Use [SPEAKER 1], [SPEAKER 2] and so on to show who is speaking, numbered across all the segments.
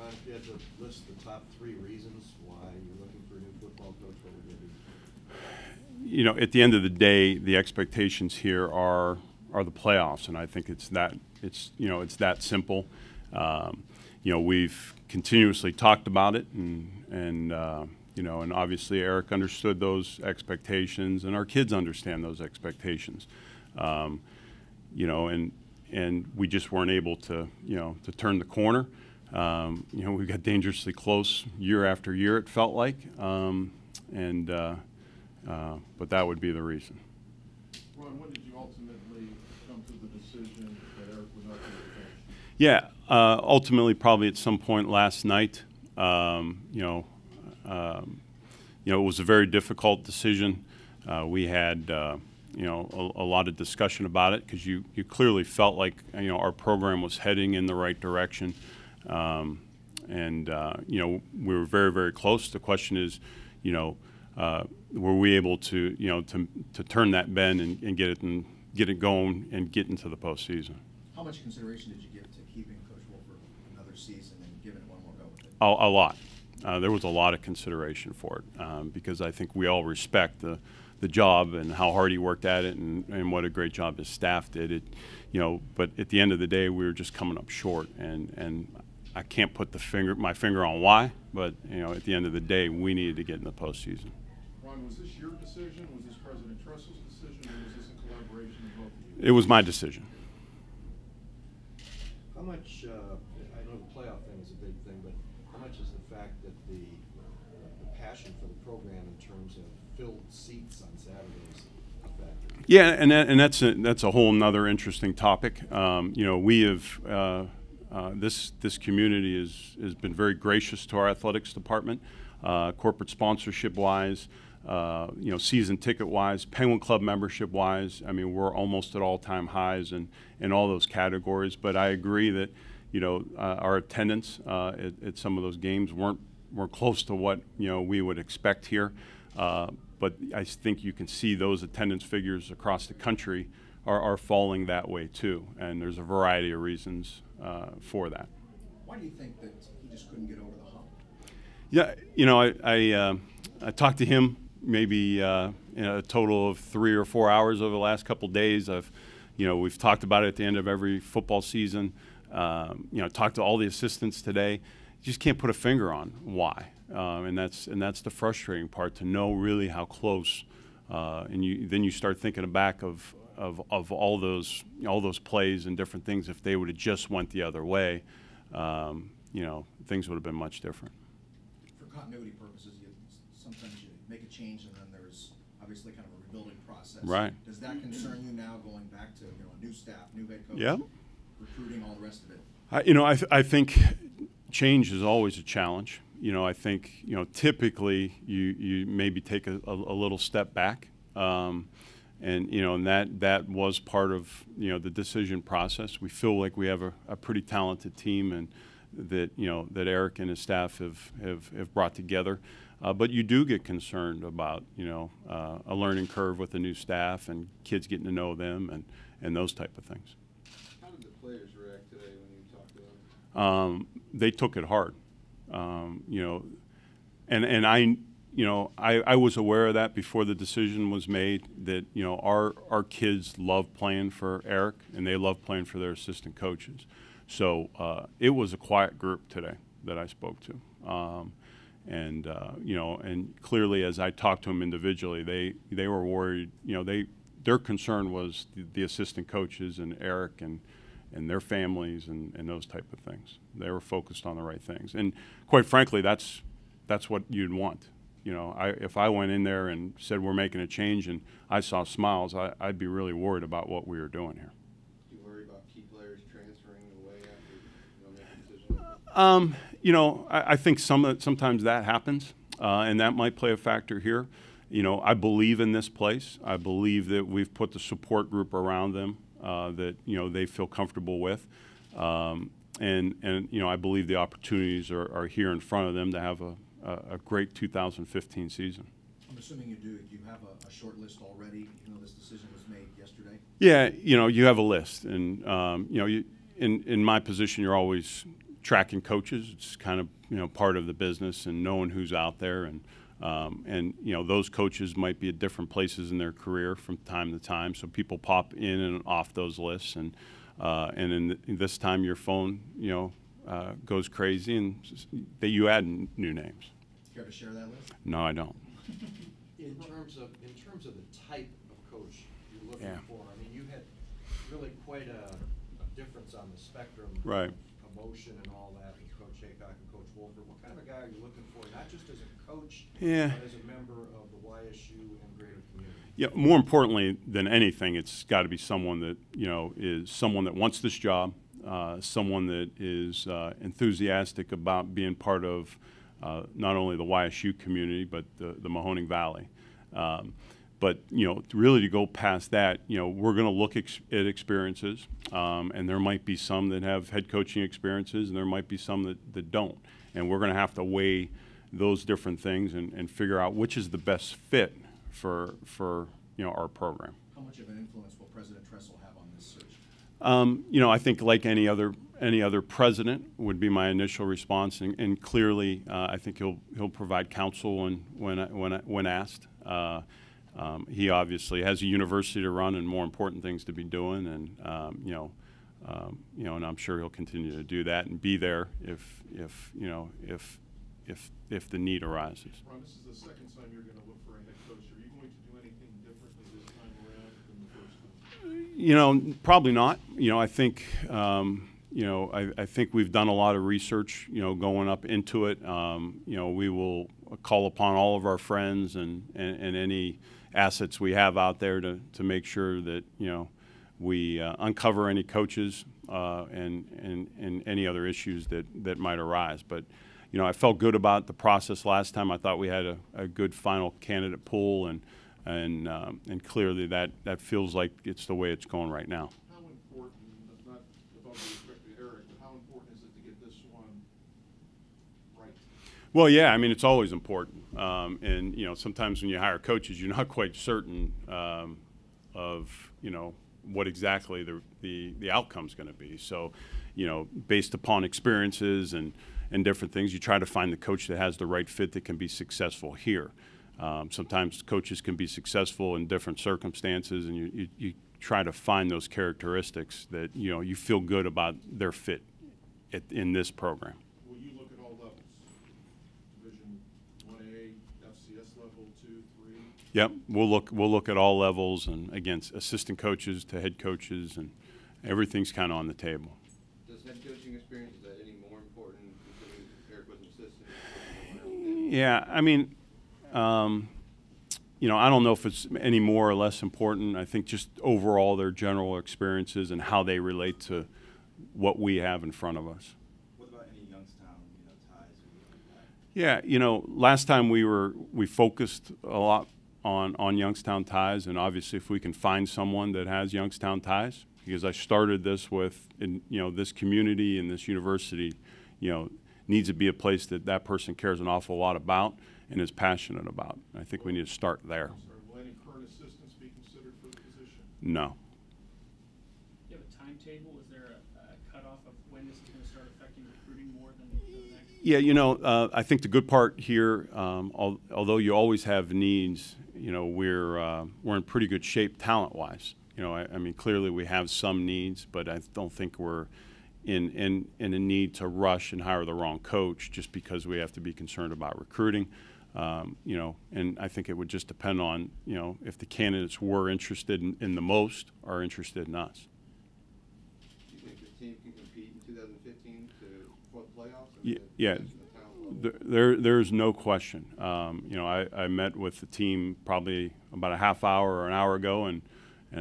[SPEAKER 1] Ron, if you had to list the top 3 reasons why you're looking for a new football coach, what would they be?
[SPEAKER 2] You know, at the end of the day, the expectations here are the playoffs, and I think it's that simple. You know, we've continuously talked about it, and you know, and obviously Eric understood those expectations, and our kids understand those expectations. You know, and we just weren't able to, you know, to turn the corner. You know, we got dangerously close year after year, it felt like, but that would be the reason.
[SPEAKER 3] Ron, when did you ultimately come to the decision that Eric would not be the coach?
[SPEAKER 2] Yeah, ultimately probably at some point last night. You know, it was a very difficult decision. We had you know, a lot of discussion about it because you clearly felt like, you know, our program was heading in the right direction, and you know, we were very, very close. The question is, you know, were we able to, you know, to turn that bend and get it going and get into the postseason?
[SPEAKER 4] How much consideration did you give to keeping Coach Wolford another season and giving it one more go with it?
[SPEAKER 2] A lot. There was a lot of consideration for it because I think we all respect the job and how hard he worked at it, and what a great job his staff did. It, you know, but at the end of the day, we were just coming up short, and I can't put my finger on why, but you know, at the end of the day, we needed to get in the postseason.
[SPEAKER 3] Ron, was this your decision? Was this President Tressel's decision, or was this in collaboration of both of you?
[SPEAKER 2] It was my decision.
[SPEAKER 1] How much, I know the playoff thing is a big thing, but how much is the fact that the passion for the program in terms of filled seats on Saturdays a factor?
[SPEAKER 2] Yeah, and that's a whole nother interesting topic. You know, we have this community has been very gracious to our athletics department, corporate sponsorship wise, you know, season ticket wise, Penguin Club membership wise. I mean, we're almost at all-time highs in all those categories. But I agree that, you know, our attendance at some of those games weren't close to what, you know, we would expect here. But I think you can see those attendance figures across the country are falling that way too, and there's a variety of reasons for that.
[SPEAKER 4] Why do you think that he just couldn't get over the hump?
[SPEAKER 2] Yeah, you know, I talked to him maybe in a total of 3 or 4 hours over the last couple of days. You know, we've talked about it at the end of every football season. You know, talked to all the assistants today. You just can't put a finger on why, and that's the frustrating part, to know really how close. And then you start thinking back of all those plays and different things. If they would have just went the other way, you know, things would have been much different.
[SPEAKER 4] For continuity purposes, sometimes you make a change and then there's obviously kind of a rebuilding process.
[SPEAKER 2] Right.
[SPEAKER 4] Does that concern you now, going back to, you know, a new staff, new head coach,
[SPEAKER 2] yeah,
[SPEAKER 4] recruiting, all the rest of it?
[SPEAKER 2] You know, I think change is always a challenge. You know, I think, you know, typically you maybe take a little step back, and you know, and that was part of, you know, the decision process. We feel like we have a pretty talented team, and that, you know, that Eric and his staff have brought together. But you do get concerned about, you know, a learning curve with the new staff and kids getting to know them and those type of things.
[SPEAKER 3] How did the players react today when you talked to them?
[SPEAKER 2] They took it hard, you know, and I, you know, I was aware of that before the decision was made, that, you know, our kids love playing for Eric, and they love playing for their assistant coaches. So it was a quiet group today that I spoke to. You know, and clearly as I talked to them individually, they were worried. You know, their concern was the assistant coaches and Eric and their families and those type of things. They were focused on the right things, and quite frankly, that's what you'd want. You know, if I went in there and said we're making a change and I saw smiles, I'd be really worried about what we were doing here.
[SPEAKER 3] Do you worry about key players transferring away after, you know, making a decision like that?
[SPEAKER 2] You know, I think sometimes that happens, and that might play a factor here. You know, I believe in this place. I believe that we've put the support group around them that, you know, they feel comfortable with, and you know, I believe the opportunities are here in front of them to have a great 2015 season.
[SPEAKER 4] I'm assuming you do. Do you have a short list already, even though this decision was made yesterday?
[SPEAKER 2] Yeah, you know, you have a list, and you know, in my position, you're always tracking coaches. It's kind of, you know, part of the business, and knowing who's out there, and you know, those coaches might be at different places in their career from time to time. So people pop in and off those lists, and in this time your phone, you know, goes crazy, and that you add new names.
[SPEAKER 4] Care to share that list?
[SPEAKER 2] No, I don't.
[SPEAKER 1] In terms of the type of coach you're looking
[SPEAKER 2] Yeah.
[SPEAKER 1] for, I mean, you had really quite a difference on the spectrum
[SPEAKER 2] Right.
[SPEAKER 1] of emotion and all that with Coach Haycock and Coach Wolford. What kind of a guy are you looking for, not just as a coach,
[SPEAKER 2] Yeah.
[SPEAKER 1] but as a member of the YSU and greater community?
[SPEAKER 2] Yeah, more importantly than anything, it's got to be someone that, you know, is someone that wants this job, someone that is enthusiastic about being part of not only the YSU community, but the Mahoning Valley. But, you know, really to go past that, you know, we're going to look at experiences, and there might be some that have head coaching experiences, and there might be some that don't. And we're going to have to weigh those different things and figure out which is the best fit for you know, our program.
[SPEAKER 4] How much of an influence will President Tressel have on this search?
[SPEAKER 2] You know, I think like any other president would be my initial response, and clearly I think he'll provide counsel when asked. He obviously has a university to run and more important things to be doing, and you know, and I'm sure he'll continue to do that and be there if you know, if the need arises.
[SPEAKER 3] Ron, this is the second time you're going to look for a head coach. Are you going to do anything differently this time around than the first time?
[SPEAKER 2] You know, probably not. You know, I think you know, I think we've done a lot of research, you know, going up into it. You know, we will call upon all of our friends and any assets we have out there to make sure that, you know, we uncover any coaches and any other issues that might arise. But, you know, I felt good about the process last time. I thought we had a good final candidate pool, and clearly that feels like it's the way it's going right now.
[SPEAKER 3] How important, not with all due respect to Eric, but how important is it to get this one right?
[SPEAKER 2] Well, yeah, I mean, it's always important. And, you know, sometimes when you hire coaches, you're not quite certain of, you know, what exactly the outcome's going to be. So, you know, based upon experiences and different things, you try to find the coach that has the right fit that can be successful here. Sometimes coaches can be successful in different circumstances, and you try to find those characteristics that, you know, you feel good about their fit in this program.
[SPEAKER 3] Will you look at all levels? Division 1A, FCS level 2, 3?
[SPEAKER 2] Yep, we'll look at all levels, and again, assistant coaches to head coaches, and everything's kind of on the table.
[SPEAKER 5] Does head coaching experience, is that any more important considering Eric was an assistant?
[SPEAKER 2] Yeah, I mean, you know, I don't know if it's any more or less important. I think just overall their general experiences and how they relate to what we have in front of us.
[SPEAKER 4] What about any Youngstown, you know, ties or anything like that?
[SPEAKER 2] Yeah, you know, last time we focused a lot on Youngstown ties, and obviously if we can find someone that has Youngstown ties, because I started this with, you know, this community and this university, you know, needs to be a place that person cares an awful lot about and is passionate about. I think we need to start there.
[SPEAKER 3] I'm sorry, will any current assistants be considered for the position?
[SPEAKER 2] No.
[SPEAKER 6] Do you have a timetable? Is there a cutoff of when this is going to start affecting recruiting more than the next?
[SPEAKER 2] Yeah, you know, I think the good part here, although you always have needs, you know, we're in pretty good shape talent-wise. You know, I mean, clearly we have some needs, but I don't think we're in a need to rush and hire the wrong coach just because we have to be concerned about recruiting. You know, and I think it would just depend on, you know, if the candidates we're interested in the most are interested in us.
[SPEAKER 5] Do you think the team can compete in 2015 for the playoffs?
[SPEAKER 2] Yeah, there's no question. You know, I met with the team probably about a half hour or an hour ago, and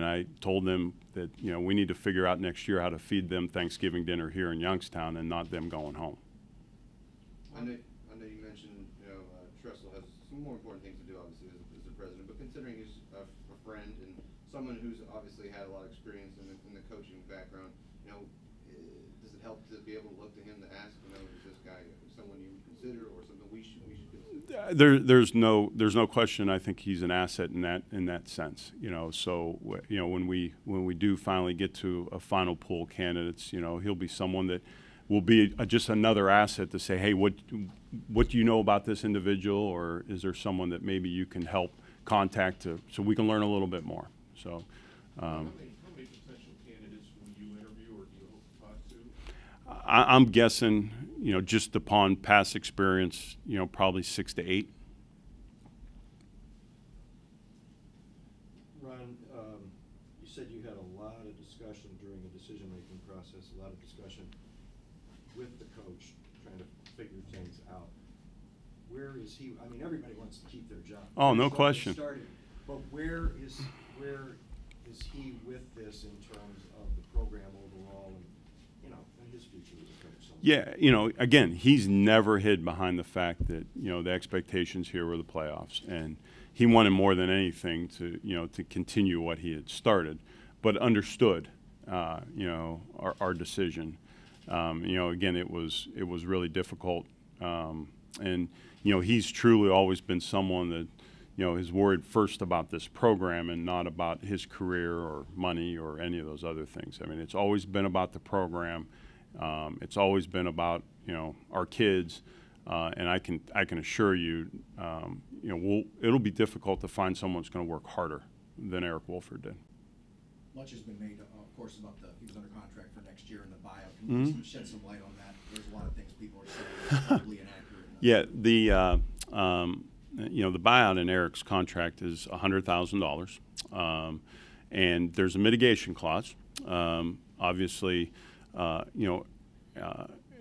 [SPEAKER 2] I told them that, you know, we need to figure out next year how to feed them Thanksgiving dinner here in Youngstown and not them going home.
[SPEAKER 5] I know you mentioned, you know, Tressel has some more important things to do, obviously, as the president, but considering he's a friend and someone who's obviously had a lot of experience in the coaching background, you know, does it help to be able to look to him to ask, you know, is this guy someone you would consider or something we should consider?
[SPEAKER 2] There's no question. I think he's an asset in that sense. You know, so you know, when we do finally get to a final pool of candidates, you know, he'll be someone that will be just another asset to say, hey, what do you know about this individual, or is there someone that maybe you can help contact so we can learn a little bit more. So.
[SPEAKER 3] How many potential candidates will you interview or do you hope to talk to?
[SPEAKER 2] I'm guessing, just upon past experience, probably 6 to 8.
[SPEAKER 1] Ron, you said you had a lot of discussion during the decision-making process, a lot of discussion with the coach, trying to figure things out. Where is he? I mean, everybody wants to keep their job.
[SPEAKER 2] Oh, no
[SPEAKER 1] That's what they
[SPEAKER 2] question.
[SPEAKER 1] started. But where is he with this in terms of the program overall and, and his future as a coach?
[SPEAKER 2] Yeah, again, he's never hid behind the fact that, the expectations here were the playoffs. And he wanted more than anything to continue what he had started, but understood, our decision. Again, it was really difficult. And, he's truly always been someone that, is worried first about this program and not about his career or money or any of those other things. I mean, it's always been about the program. It's always been about, our kids. And I can assure you, it'll be difficult to find someone that's going to work harder than Eric Wolford did.
[SPEAKER 4] Much has been made, of course, about he was under contract for next year and the buyout. Can you shed some light on that? There's a lot of things people are saying totally inaccurate.
[SPEAKER 2] Yeah, the buyout in Eric's contract is $100,000, and there's a mitigation clause. Obviously,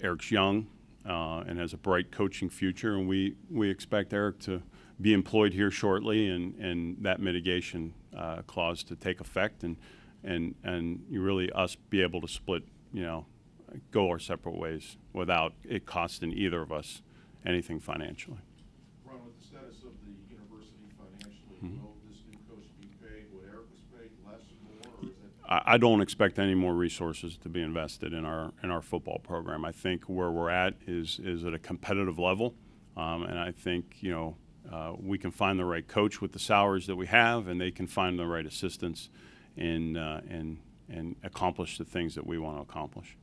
[SPEAKER 2] Eric's young and has a bright coaching future, and we expect Eric to be employed here shortly, and that mitigation clause to take effect, and you really us be able to split, go our separate ways without it costing either of us anything financially.
[SPEAKER 3] Ron, with the status of the university financially, will this new coach be paid what Eric was paid, less, more, or is that?
[SPEAKER 2] I don't expect any more resources to be invested in our football program. I think where we're at is at a competitive level, and I think we can find the right coach with the salaries that we have, and they can find the right assistants and accomplish the things that we want to accomplish.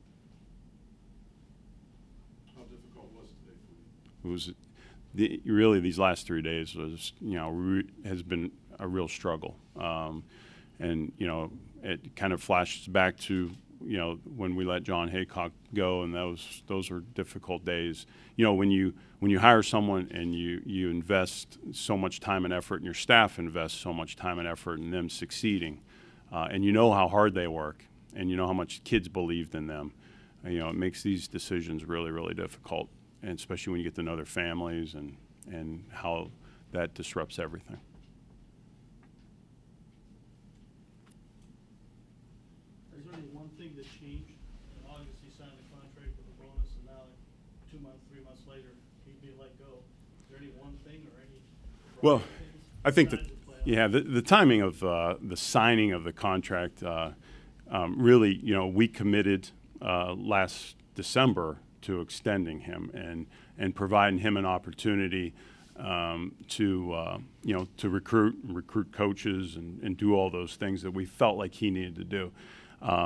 [SPEAKER 3] How difficult was today for you?
[SPEAKER 2] It was really these last 3 days was has been a real struggle, and it kind of flashes back to when we let John Haycock go, and those are difficult days. When you hire someone and you invest so much time and effort, and your staff invests so much time and effort in them succeeding, and how hard they work, and how much kids believed in them, it makes these decisions really, really difficult, and especially when you get to know their families and how that disrupts everything.
[SPEAKER 7] Is there any one thing that changed? In August, he signed a contract with a bonus, and now 2 months, 3 months later, he'd be let go. Is there any one thing or any?
[SPEAKER 2] Well, I think that,
[SPEAKER 7] besides
[SPEAKER 2] yeah, the timing of the signing of the contract, really, we committed last December to extending him and providing him an opportunity to recruit coaches and do all those things that we felt like he needed to do.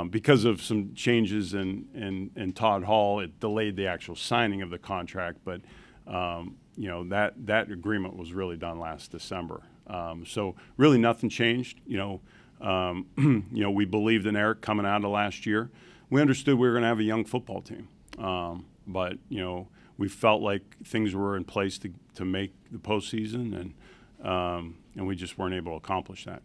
[SPEAKER 2] Because of some changes in Todd Hall, it delayed the actual signing of the contract, but that agreement was really done last December. So really nothing changed. We believed in Eric coming out of last year. We understood we were going to have a young football team, but we felt like things were in place to make the postseason, and we just weren't able to accomplish that.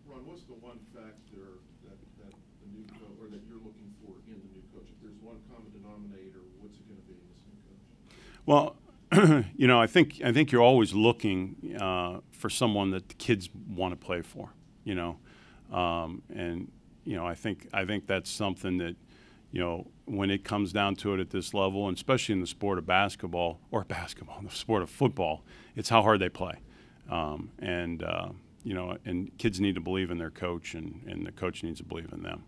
[SPEAKER 3] Ron, what's the one factor that the new coach, or that you're looking for in the new coach? If there's one common denominator, what's it going to be in this new coach?
[SPEAKER 2] Well, I think you're always looking for someone that the kids want to play for, and I think that's something that when it comes down to it at this level, and especially in the sport of basketball, the sport of football, it's how hard they play, and kids need to believe in their coach, and the coach needs to believe in them.